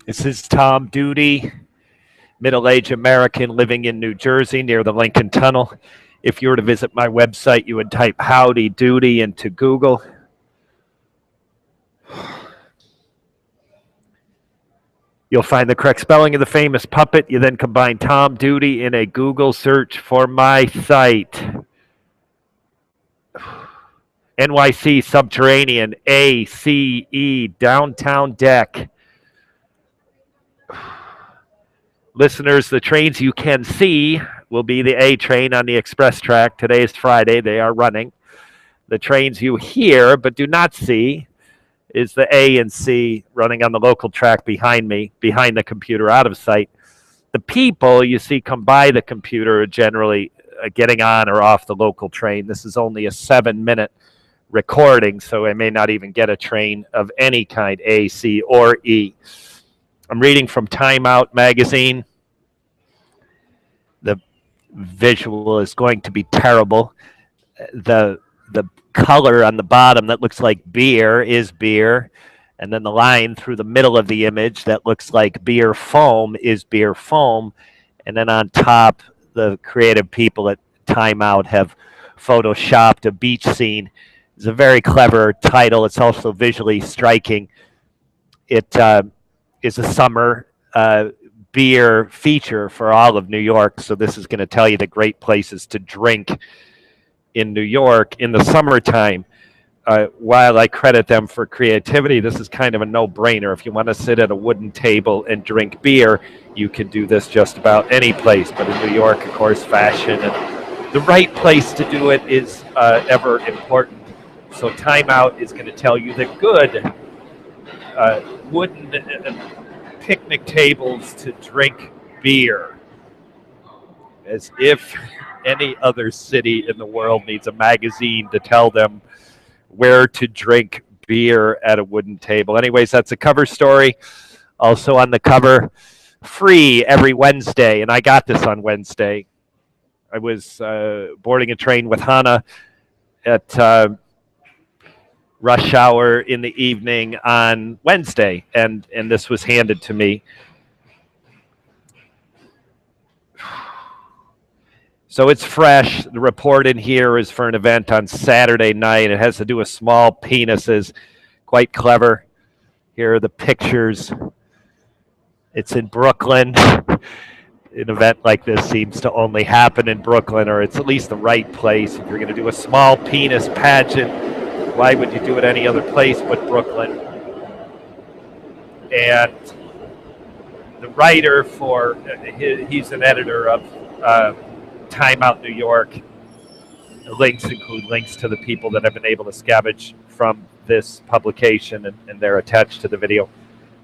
This is Tom Doody, middle-aged American living in New Jersey near the Lincoln Tunnel. If you were to visit my website, you would type Howdy Doody into Google. You'll find the correct spelling of the famous puppet. You then combine Tom Doody in a Google search for my site. NYC Subterranean, ACE, Downtown Deck. Listeners, the trains you can see will be the A train on the express track. Today is Friday. They are running. The trains you hear but do not see is the A and C running on the local track behind me, behind the computer, out of sight. The people you see come by the computer are generally getting on or off the local train. This is only a 7-minute recording, so I may not even get a train of any kind, A, C, or E. I'm reading from Time Out magazine. The visual is going to be terrible. The color on the bottom that looks like beer is beer, and then the line through the middle of the image that looks like beer foam is beer foam, and then on top, the creative people at Time Out have photoshopped a beach scene. It's a very clever title. It's also visually striking. It is a summer beer feature for all of New York. So this is going to tell you the great places to drink in New York in the summertime. While I credit them for creativity, this is kind of a no-brainer. If you want to sit at a wooden table and drink beer, you can do this just about any place. But in New York, of course, fashion and the right place to do it is ever important. So Time Out is going to tell you the good wooden picnic tables to drink beer, as if any other city in the world needs a magazine to tell them where to drink beer at a wooden table. Anyways, that's a cover story. Also on the cover, free every Wednesday, and I got this on Wednesday. I was boarding a train with Hannah at rush hour in the evening on Wednesday, and this was handed to me. So it's fresh. The report in here is for an event on Saturday night. It has to do with small penises. Quite clever. Here are the pictures. It's in Brooklyn. An event like this seems to only happen in Brooklyn, or it's at least the right place. If you're going to do a small penis pageant, why would you do it any other place but Brooklyn? And the writer for, he's an editor of Time Out New York. The links include links to the people that have been able to scavenge from this publication, and they're attached to the video.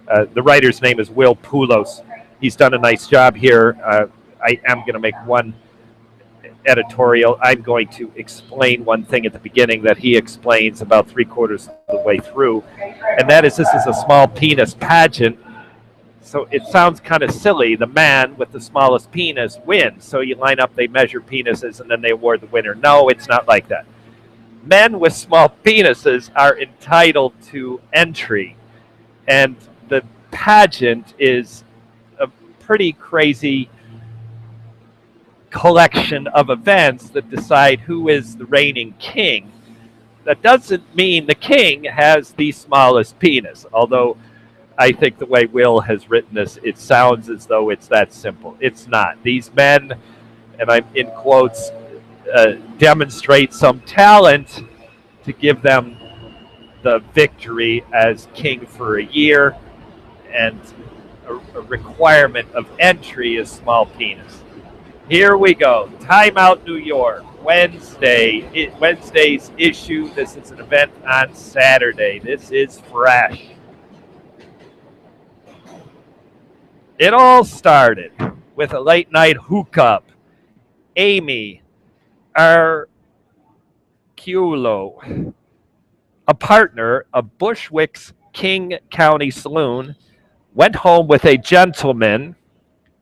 The writer's name is Will Pulos. He's done a nice job here. I am going to make one editorial. I'm going to explain one thing at the beginning that he explains about 3/4 of the way through, and that is this is a small penis pageant. So it sounds kind of silly. The man with the smallest penis wins. So you line up, they measure penises, and then they award the winner. No, it's not like that. Men with small penises are entitled to entry, and the pageant is a pretty crazy collection of events that decide who is the reigning king. That doesn't mean the king has the smallest penis, although I think the way Will has written this, it sounds as though it's that simple. It's not. These men, and I'm in quotes, demonstrate some talent to give them the victory as king for a year, and a requirement of entry is small penis. Here we go. Time Out New York, Wednesday. Wednesday's issue. This is an event on Saturday. This is fresh. It all started with a late night hookup. Aimee, Arciuolo, a partner of Bushwick's King County Saloon, went home with a gentleman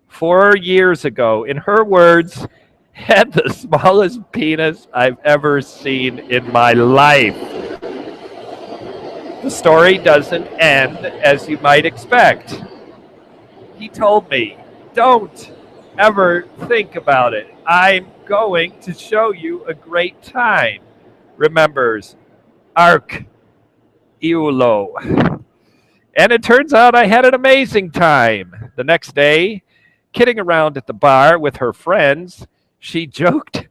4 years ago. In her words, had the smallest penis I've ever seen in my life. The story doesn't end as you might expect. He told me, don't ever think about it. I'm going to show you a great time. Remembers Arciuolo. And it turns out I had an amazing time. The next day, kidding around at the bar with her friends, she joked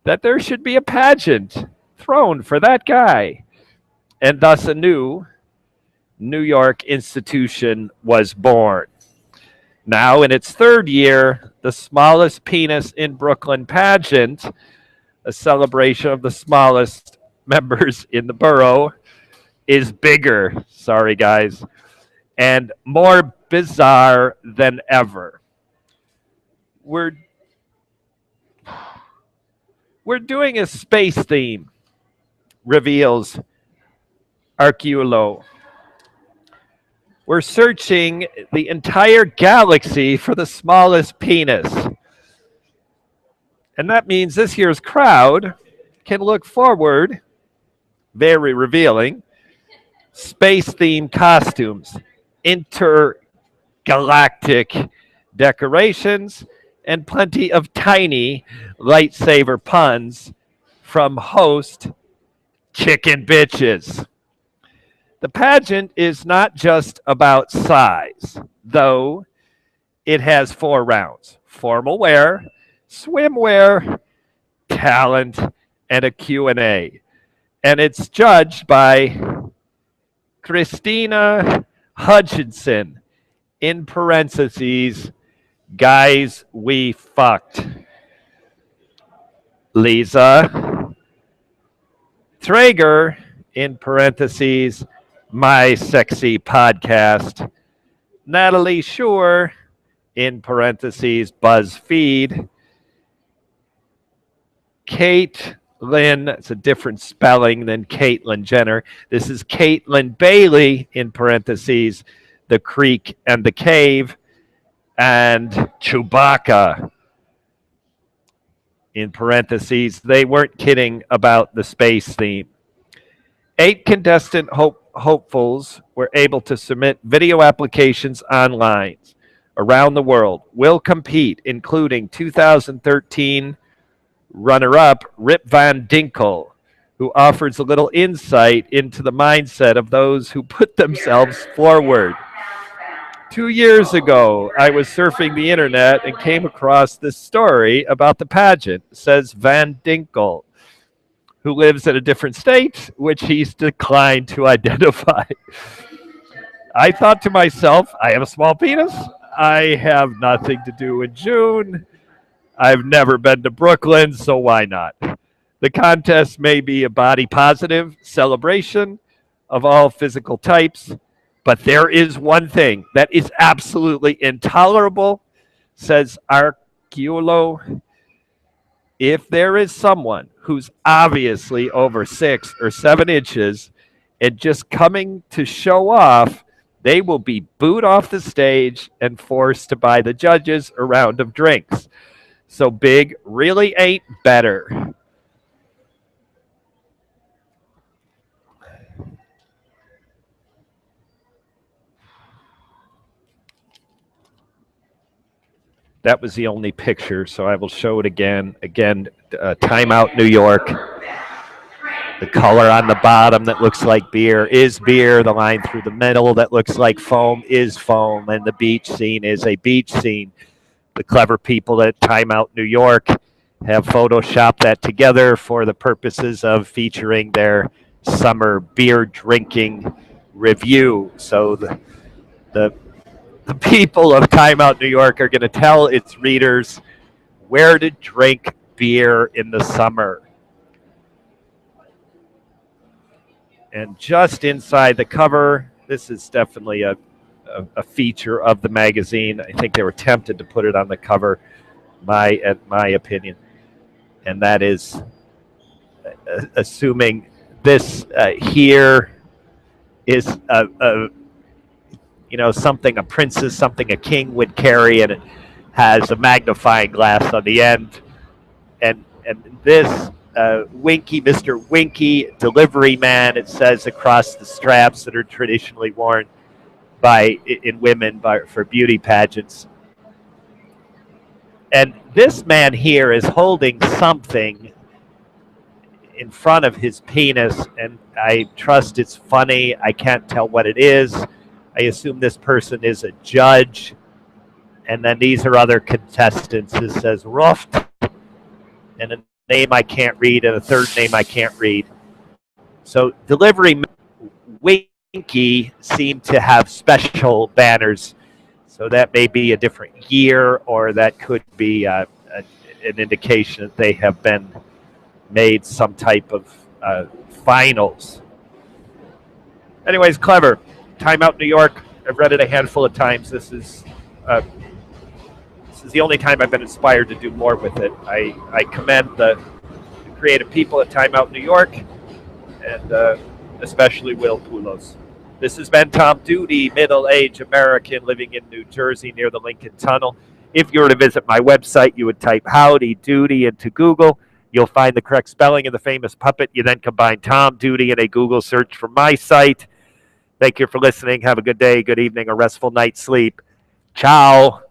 that there should be a pageant thrown for that guy. And thus a new New York institution was born. Now, in its third year, the smallest penis in Brooklyn pageant, a celebration of the smallest members in the borough, is bigger, sorry guys, and more bizarre than ever. We're doing a space theme, reveals Arciuolo. We're searching the entire galaxy for the smallest penis. And that means this year's crowd can look forward, very revealing, space-themed costumes, intergalactic decorations, and plenty of tiny lightsaber puns from host Chicken Bitches. The pageant is not just about size, though it has 4 rounds: formal wear, swimwear, talent, and a Q&A. And it's judged by Krystyna Hutchenson, in parentheses, guys we fucked. Lyza Treyger, in parentheses, my sexy podcast. Natalie Shure, in parentheses, buzzfeed. Kaytlin, it's a different spelling than Caitlyn Jenner. This is Kaytlin Bailey, in parentheses, the creek and the cave. And Chewbacca, in parentheses, they weren't kidding about the space theme. 8 contestant hopefuls were able to submit video applications online around the world. Will compete, including 2013 runner-up Rip van Dinkle, who offers a little insight into the mindset of those who put themselves forward. 2 years ago, I was surfing the internet and came across this story about the pageant, says Van Dinkle, who lives in a different state, which he's declined to identify. I thought to myself, I have a small penis. I have nothing to do in June. I've never been to Brooklyn, so why not? The contest may be a body positive celebration of all physical types, but there is one thing that is absolutely intolerable, says Arciuolo. If there is someone who's obviously over 6 or 7 inches and just coming to show off, they will be booed off the stage and forced to buy the judges a round of drinks. So big really ain't better. That was the only picture, so I will show it again. Again, Timeout New York. The color on the bottom that looks like beer is beer. The line through the middle that looks like foam is foam. And the beach scene is a beach scene. The clever people at Timeout New York have photoshopped that together for the purposes of featuring their summer beer drinking review. So the people of Timeout New York are going to tell its readers where to drink beer in the summer. And just inside the cover, this is definitely a feature of the magazine. I think they were tempted to put it on the cover, my opinion. And that is assuming this here is something a princess, something a king would carry, and it has a magnifying glass on the end. And this Winky, Mr. Winky, delivery man, it says across the straps that are traditionally worn in women for beauty pageants. And this man here is holding something in front of his penis, and I trust it's funny. I can't tell what it is. I assume this person is a judge. And then these are other contestants. It says Ruft, and a name I can't read, and a third name I can't read. So delivery Winky seemed to have special banners. So that may be a different year, or that could be an indication that they have been made some type of finals. Anyways, clever. Time Out New York. I've read it a handful of times. This is the only time I've been inspired to do more with it. I commend the creative people at Time Out New York, and especially Will Pulos. This has been Tom Doody, middle-aged American living in New Jersey near the Lincoln Tunnel. If you were to visit my website, you would type Howdy Doody into Google. You'll find the correct spelling of the famous puppet. You then combine Tom Doody in a Google search from my site. Thank you for listening. Have a good day, good evening, a restful night's sleep. Ciao.